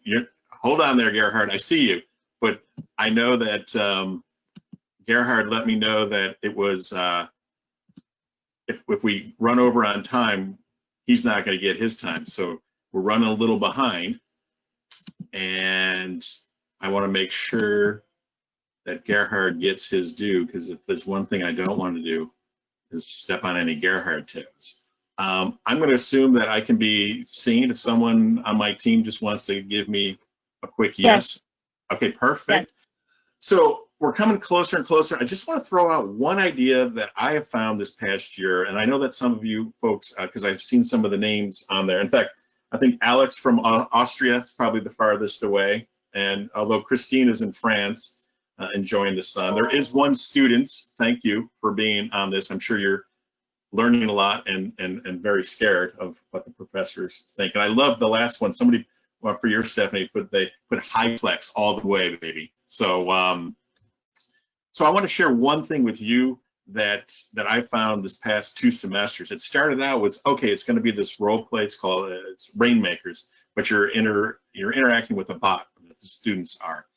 S1: Hold on there, Gerhard. I see you. But I know that Gerhard let me know that it was, if we run over on time, he's not going to get his time. So we're running a little behind. And I want to make sure that Gerhard gets his due, because if there's one thing I don't want to do is step on any Gerhard toes. I'm going to assume that I can be seen if someone on my team just wants to give me a quick yes. Okay, perfect. Yes. So we're coming closer and closer. I just want to throw out one idea that I have found this past year, and I know that some of you folks, because I've seen some of the names on there. In fact, I think Alex from Austria is probably the farthest away, and although Christine is in France enjoying the sun, there is one student. Thank you for being on this. I'm sure you're learning a lot and very scared of what the professors think. And I love the last one. Somebody, well, for your Stephanie, they put high flex all the way, baby. So so I want to share one thing with you that I found this past 2 semesters. It started out with, okay, it's going to be this role play. It's called it's Rainmakers, but you're interacting with a bot, as the students are,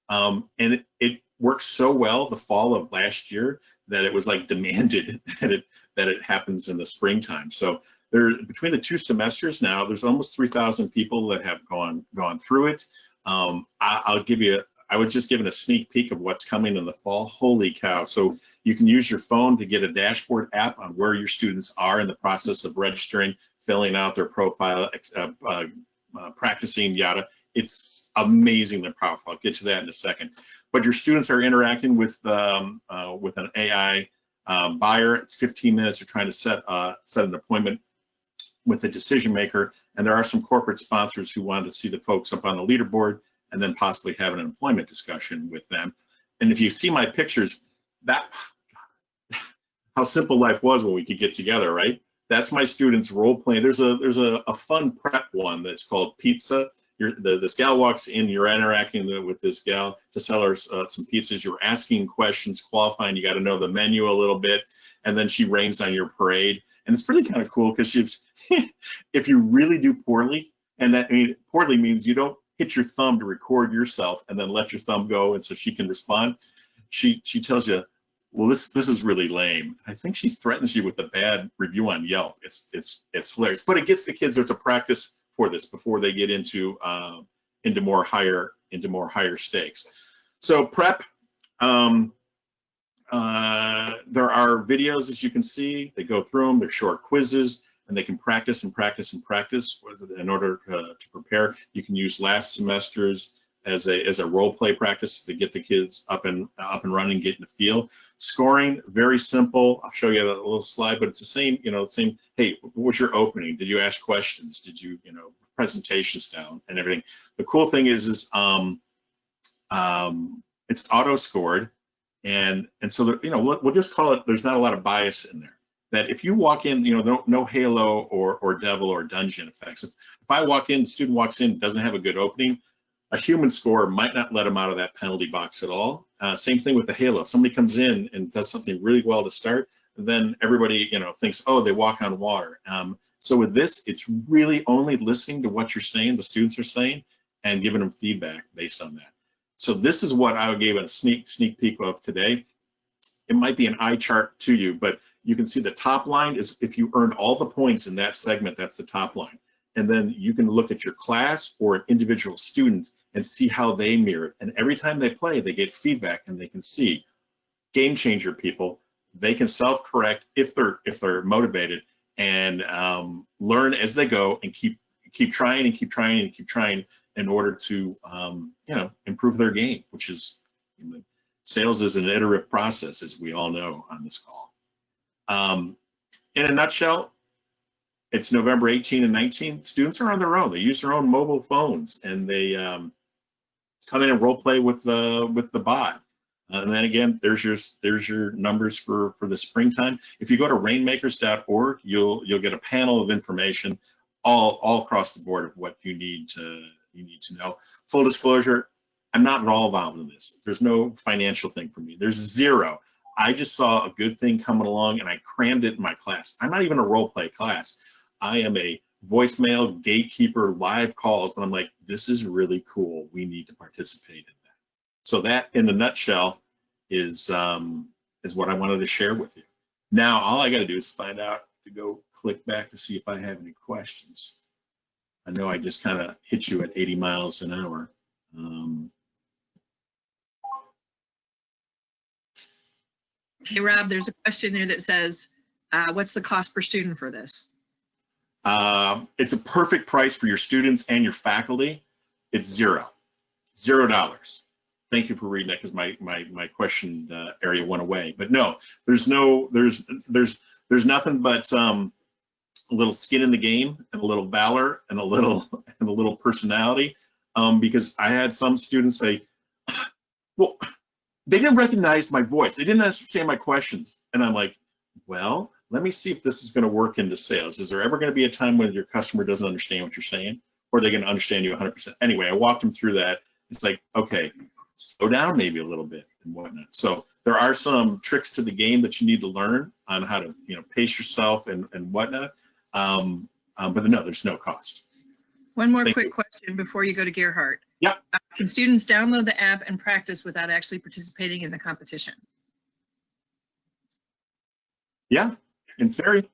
S1: and it worked so well the fall of last year that it was like demanded that it happens in the springtime. So there, between the 2 semesters now, there's almost 3,000 people that have gone through it. I'll give you. I was just given a sneak peek of what's coming in the fall. Holy cow. So you can use your phone to get a dashboard app on where your students are in the process of registering, filling out their profile, practicing, yada. It's amazing, their profile. I'll get to that in a second. But your students are interacting with an AI buyer. It's 15 minutes of trying to set an appointment with a decision maker. And there are some corporate sponsors who wanted to see the folks up on the leaderboard and then possibly have an employment discussion with them. And if you see my pictures, that how simple life was when we could get together, right? That's my students role playing. There's a fun prep one that's called Pizza. This gal walks in, you're interacting with this gal to sell her some pizzas. You're asking questions, qualifying. You got to know the menu a little bit, and then she rains on your parade. And it's really kind of cool because if you really do poorly, and that poorly means you don't hit your thumb to record yourself and then let your thumb go, and so she can respond. She tells you, well, this is really lame. I think she threatens you with a bad review on Yelp. It's hilarious, but it gets the kids there to practice for this before they get into into more higher stakes. So prep, there are videos, as you can see. They go through them. They're short quizzes, and they can practice and practice and practice in order to prepare. You can use last semester's as a role play practice to get the kids up and running, get in the feel. Scoring, very simple. I'll show you a little slide, but it's the same, same, hey, what was your opening? Did you ask questions? Did you, presentations down and everything? The cool thing is it's auto scored. And so, we'll just call it, there's not a lot of bias in there. That if you walk in, no Halo or Devil or Dungeon effects. If I walk in, the student walks in, doesn't have a good opening, a human score might not let them out of that penalty box at all. Same thing with the Halo. If somebody comes in and does something really well to start, then everybody, thinks, oh, they walk on water. So with this, it's really only listening to what you're saying, the students are saying, and giving them feedback based on that. So this is what I gave a sneak peek of today. It might be an eye chart to you, but you can see the top line is if you earned all the points in that segment, that's the top line. And then you can look at your class or an individual student and see how they mirror it. And every time they play, they get feedback and they can see game changer people. They can self-correct if they're motivated and learn as they go and keep trying and keep trying and keep trying in order to improve their game, which is sales is an iterative process, as we all know on this call. In a nutshell, it's November 18 and 19. Students are on their own. They use their own mobile phones and they come in and role play with the bot. And then again, there's your numbers for the springtime. If you go to rainmakers.org, you'll get a panel of information all across the board of what you need to know. Full disclosure, I'm not at all involved in this. There's no financial thing for me. There's zero. I just saw a good thing coming along and I crammed it in my class. I'm not even a role play class. I am a voicemail gatekeeper live calls, and I'm like, this is really cool. We need to participate in that. So that, in a nutshell, is what I wanted to share with you. Now, all I got to do is find out to go click back to see if I have any questions. I know I just kind of hit you at 80 miles an hour.
S2: Hey, Rob, there's a question there that says, what's the cost per student for this?
S1: It's a perfect price for your students and your faculty. It's $0. Thank you for reading that because my question area went away. But no, there's nothing but a little skin in the game and a little valor and a little personality. Because I had some students say, well, they didn't recognize my voice. They didn't understand my questions. And I'm like, well, let me see if this is going to work into sales. Is there ever going to be a time when your customer doesn't understand what you're saying? Or are they going to understand you 100%? Anyway, I walked them through that. It's like, okay, slow down maybe a little bit and whatnot. So there are some tricks to the game that you need to learn on how to pace yourself and whatnot. But no, there's no cost.
S2: One more quick question before you go to Gerhardt.
S1: Yeah.
S2: Can students download the app and practice without actually participating in the competition? Yeah. In theory,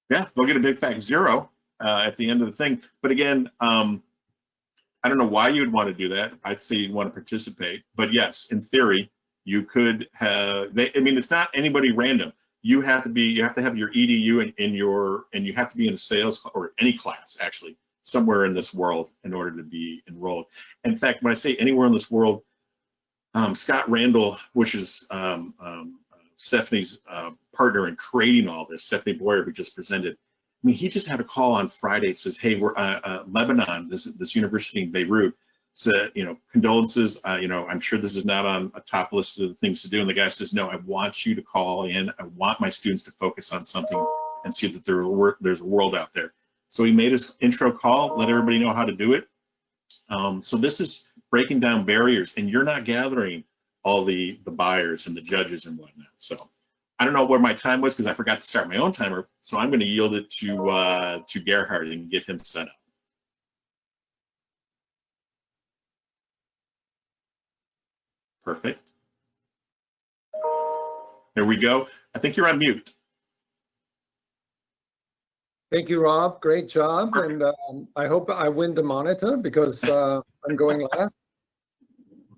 S2: yeah, they'll get a big fat 0 at the end of the thing. But again, I don't know why you'd want to do that. I'd say you'd want to participate. But yes, in theory, you could have. It's not anybody random. You have to have your EDU and you have to be in a sales or any class actually somewhere in this world in order to be enrolled. In fact, when I say anywhere in this world, Scott Randall, which is Stephanie's partner in creating all this, Stephanie Boyer, who just presented. He just had a call on Friday. It says, hey, we're Lebanon, this university in Beirut, said, condolences. I'm sure this is not on a top list of the things to do. And the guy says, no, I want you to call in. I want my students to focus on something and see that there's a world out there. So he made his intro call, let everybody know how to do it. So this is breaking down barriers, and you're not gathering all the buyers and the judges and whatnot. So I don't know where my time was because I forgot to start my own timer. So I'm going to yield it to Gerhardt and get him set up. Perfect. There we go. I think you're on mute.
S8: Thank you, Rob. Great job. And I hope I win the monitor because I'm going last.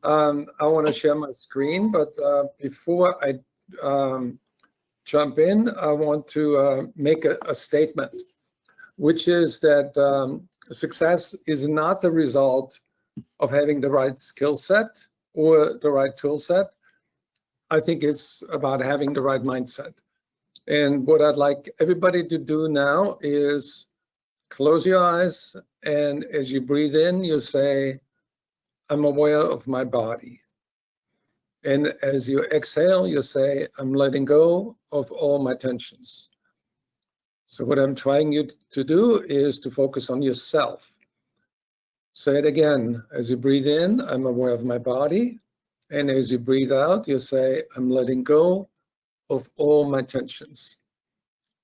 S8: I want to share my screen, but before I jump in, I want to make a statement, which is that success is not the result of having the right skill set or the right tool set. I think it's about having the right mindset. And what I'd like everybody to do now is close your eyes, and as you breathe in, you say, I'm aware of my body. And as you exhale, you say, I'm letting go of all my tensions. So what I'm trying you to do is to focus on yourself. Say it again. As you breathe in, I'm aware of my body. And as you breathe out, you say, I'm letting go of all my tensions.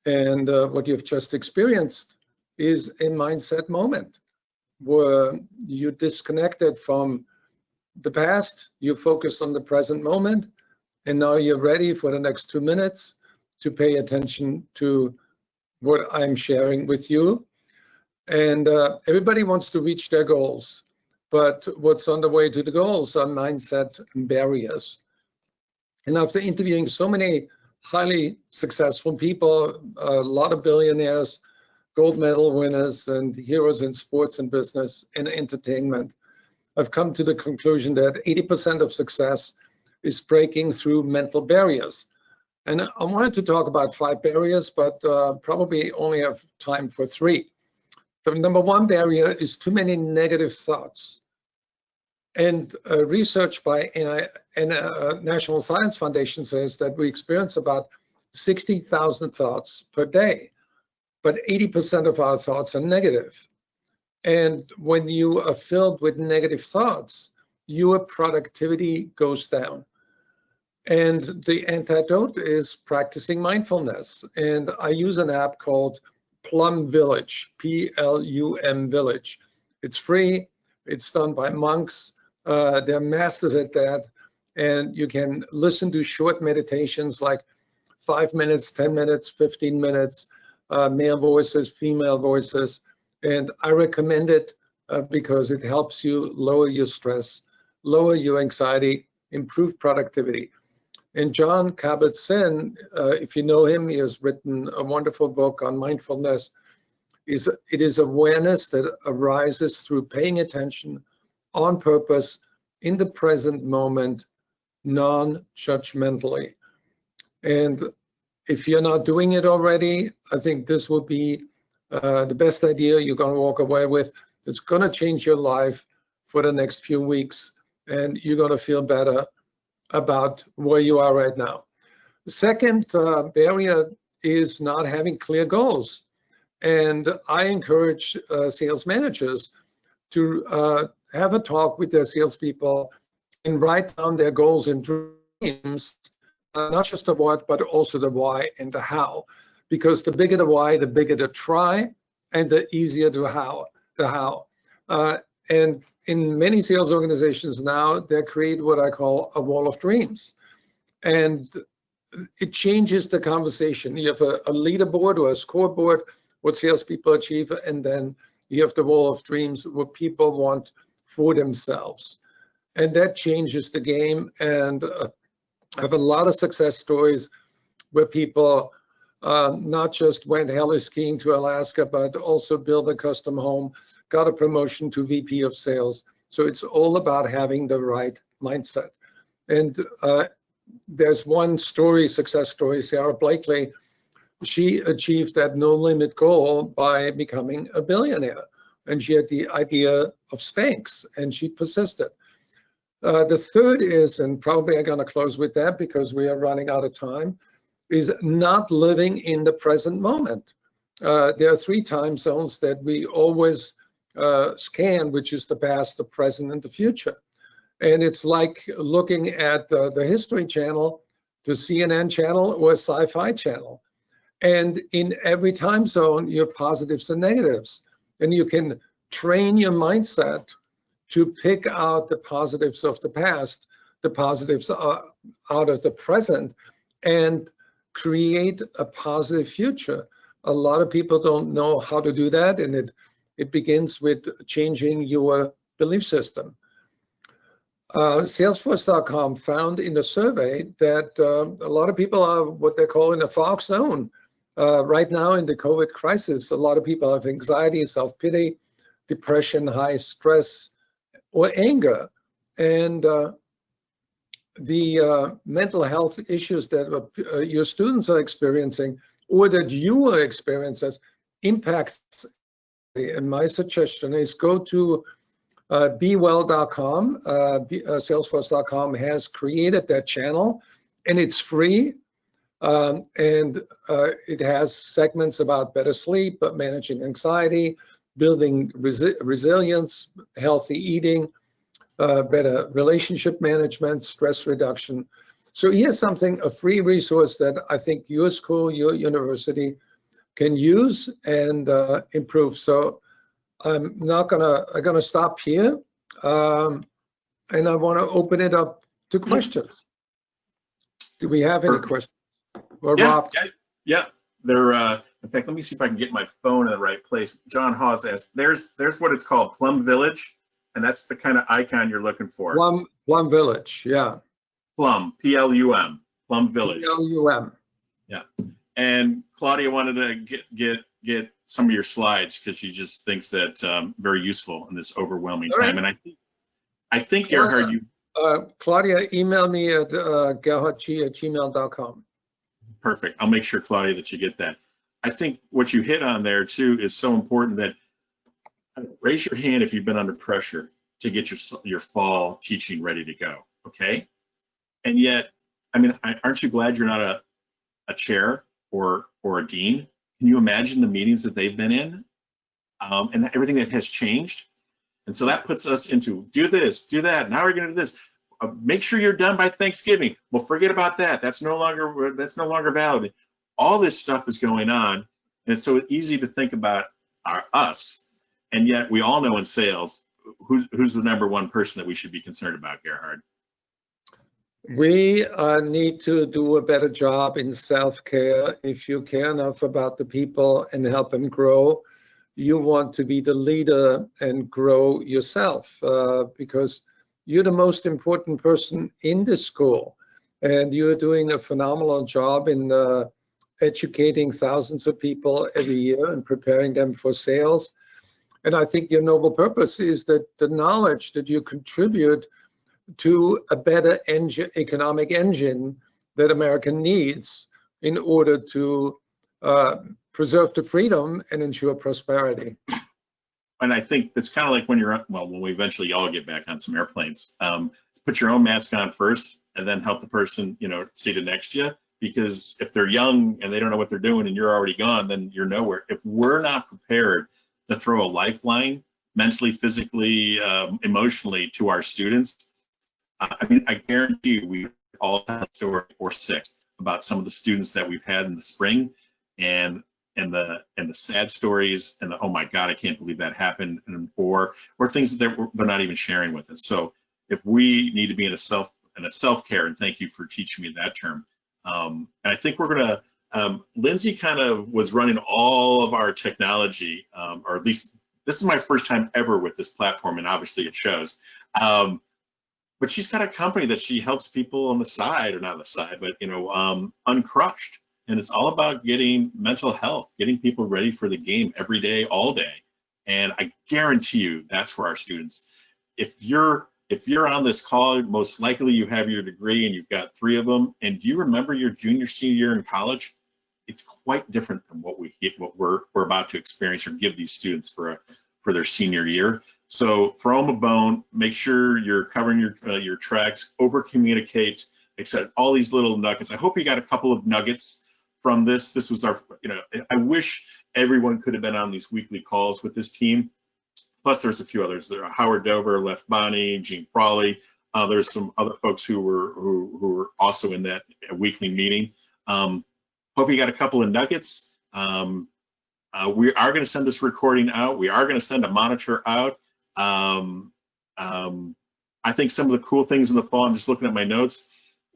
S8: And what you've just experienced is a mindset moment where you disconnected from the past, you focused on the present moment, and now you're ready for the next 2 minutes to pay attention to what I'm sharing with you. And everybody wants to reach their goals, but what's on the way to the goals are mindset barriers. And after interviewing so many highly successful people, a lot of billionaires, gold medal winners, and heroes in sports and business and entertainment, I've come to the conclusion that 80% of success is breaking through mental barriers. And I wanted to talk about 5 barriers, but probably only have time for 3. The number 1 barrier is too many negative thoughts. And research by National Science Foundation says that we experience about 60,000 thoughts per day, but 80% of our thoughts are negative. And when you are filled with negative thoughts, your productivity goes down. And the antidote is practicing mindfulness. And I use an app called Plum Village, Plum Village. It's free. It's done by monks. They're masters at that. And you can listen to short meditations like 5 minutes, 10 minutes, 15 minutes, male voices, female voices. And I recommend it because it helps you lower your stress, lower your anxiety, improve productivity. And John Kabat-Zinn, if you know him, he has written a wonderful book on mindfulness. It is awareness that arises through paying attention on purpose in the present moment, non-judgmentally. And if you're not doing it already, I think this will be the best idea you're going to walk away with. It's going to change your life for the next few weeks, and you're going to feel better about where you are right now. The second barrier is not having clear goals. And I encourage sales managers to have a talk with their salespeople and write down their goals and dreams, not just the what, but also the why and the how. Because the bigger the why, the bigger the try, and the easier the how. And in many sales organizations now, they create what I call a wall of dreams. And it changes the conversation. You have a leaderboard or a scoreboard, what salespeople achieve, and then you have the wall of dreams, what people want for themselves. And that changes the game. And I have a lot of success stories where people not just went heli skiing to Alaska, but also built a custom home, got a promotion to VP of sales. So it's all about having the right mindset. And there's one story, success story, Sarah Blakely. She achieved that no limit goal by becoming a billionaire. And she had the idea of Spanx, and she persisted. The third is, and probably I'm going to close with that because we are running out of time, is not living in the present moment. There are 3 time zones that we always scan, which is the past, the present, and the future. And it's like looking at the History Channel, the CNN channel, or a sci-fi channel. And in every time zone, you have positives and negatives. And you can train your mindset to pick out the positives of the past, the positives out of the present, and create a positive future A lot of people don't know how to do that, and it begins with changing your belief system. Salesforce.com found in a survey that a lot of people are what they call in a fog zone. Right now in the COVID crisis, a lot of people have anxiety, self-pity, depression, high stress, or anger. And the mental health issues that your students are experiencing or that you are experiencing impacts. And my suggestion is go to bewell.com. Salesforce.com has created that channel, and it's free. It has segments about better sleep, managing anxiety, building resilience, healthy eating, better relationship management, stress reduction. So here's a free resource that I think your school, your university can use and improve. So I'm gonna stop here, and I want to open it up to questions. Do we have any questions? Or Rob?
S1: Yeah. They're in fact, let me see if I can get my phone in the right place. John Hawes asked, there's what it's called, Plum Village, and that's the kind of icon you're looking for.
S8: Plum Village, yeah.
S1: Plum, Plum, Plum Village.
S8: Plum.
S1: Yeah. And Claudia wanted to get some of your slides because she just thinks that very useful in this overwhelming time. And I think Gerhard, you.
S8: Claudia, email me at gerhardg@gmail.com.
S1: Perfect. I'll make sure, Claudia, that you get that. I think what you hit on there too is so important that raise your hand if you've been under pressure to get your fall teaching ready to go. Okay. And yet, I mean, aren't you glad you're not a chair or a dean? Can you imagine the meetings that they've been in and everything that has changed? And so that puts us into do this, do that. Now we're going to do this. Make sure you're done by Thanksgiving. Well, forget about that. That's no longer valid. All this stuff is going on, and it's so easy to think about us. And yet, we all know in sales who's the number one person that we should be concerned about, Gerhard.
S8: We need to do a better job in self-care. If you care enough about the people and help them grow, you want to be the leader and grow yourself because you're the most important person in the school, and you're doing a phenomenal job in educating thousands of people every year and preparing them for sales. And I think your noble purpose is that the knowledge that you contribute to a better economic engine that America needs in order to preserve the freedom and ensure prosperity.
S1: And I think it's kind of like when when we eventually all get back on some airplanes, put your own mask on first and then help the person, seated next to you. Because if they're young and they don't know what they're doing and you're already gone, then you're nowhere. If we're not prepared to throw a lifeline mentally, physically, emotionally to our students, I mean, I guarantee you we all have a story or six about some of the students that we've had in the spring and the sad stories and the, oh my God, I can't believe that happened, or things that they're not even sharing with us. So if we need to be in a self-care, and thank you for teaching me that term. And I think we're gonna, Lindsay kind of was running all of our technology, or at least this is my first time ever with this platform, and obviously it shows. But she's got a company that she helps people on the side, or not on the side, but uncrushed. And it's all about getting mental health, getting people ready for the game every day, all day. And I guarantee you that's for our students. If you're on this call, most likely you have your degree and you've got 3 of them. And do you remember your junior, senior year in college? It's quite different than what we're about to experience or give these students for their senior year. So throw them a bone, make sure you're covering your tracks, over communicate, etc. All these little nuggets. I hope you got a couple of nuggets from this. This was our, I wish everyone could have been on these weekly calls with this team. Plus there's a few others. There are Howard Dover, Lef Bonnie, Gene Crawley. There's some other folks who were also in that weekly meeting. Hope you got a couple of nuggets. We are going to send this recording out. We are going to send a monitor out. I think some of the cool things in the fall, I'm just looking at my notes.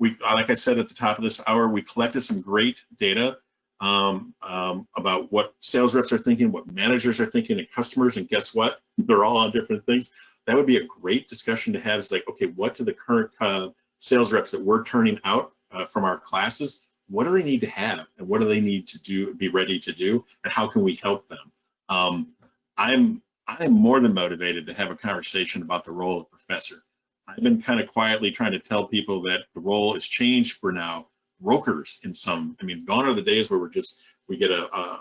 S1: Like I said at the top of this hour, we collected some great data about what sales reps are thinking, what managers are thinking, and customers, and guess what? They're all on different things. That would be a great discussion to have. Is like, okay, what do the current sales reps that we're turning out from our classes, what do they need to have, and what do they need to do, be ready to do, and how can we help them? I'm more than motivated to have a conversation about the role of professor. I've been kind of quietly trying to tell people that the role has changed for now brokers in some. I mean, gone are the days where we get a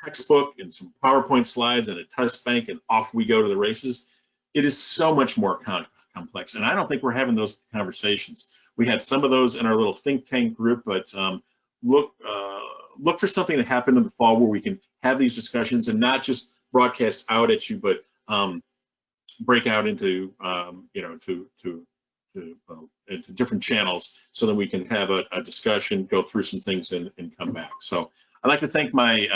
S1: textbook and some PowerPoint slides and a test bank and off we go to the races. It is so much more complex, and I don't think we're having those conversations. We had some of those in our little think tank group, but look for something to happen in the fall where we can have these discussions and not just broadcast out at you, but break out into into different channels so that we can have a discussion, go through some things, and come back. So I'd like to thank my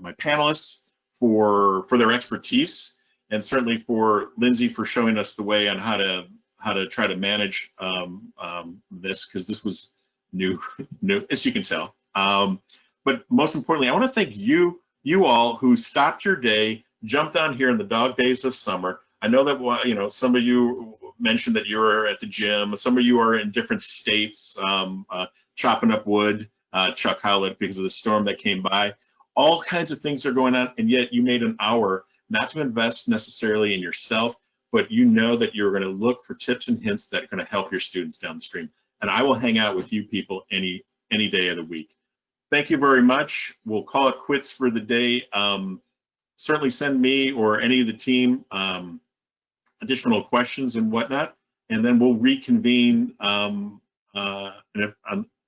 S1: my panelists for their expertise, and certainly for Lindsay for showing us the way on how to try to manage this, because this was new, as you can tell. But most importantly, I want to thank you all who stopped your day, jumped on here in the dog days of summer. I know that some of you mentioned that you were at the gym. Some of you are in different states, chopping up wood, Chuck Howlett, because of the storm that came by. All kinds of things are going on, and yet you made an hour not to invest necessarily in yourself, but you know that you're going to look for tips and hints that are going to help your students downstream. And I will hang out with you people any day of the week. Thank you very much. We'll call it quits for the day. Certainly send me or any of the team additional questions and whatnot, and then we'll reconvene. And if,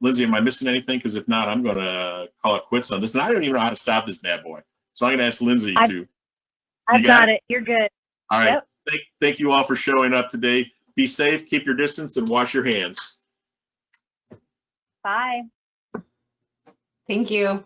S1: Lindsay, am I missing anything? Because if not, I'm going to call it quits on this. And I don't even know how to stop this bad boy. So I'm going to ask Lindsay to.
S3: I've got it. You're good.
S1: All right.
S3: Yep.
S1: Thank you all for showing up today. Be safe, keep your distance, and wash your hands.
S3: Bye.
S7: Thank you.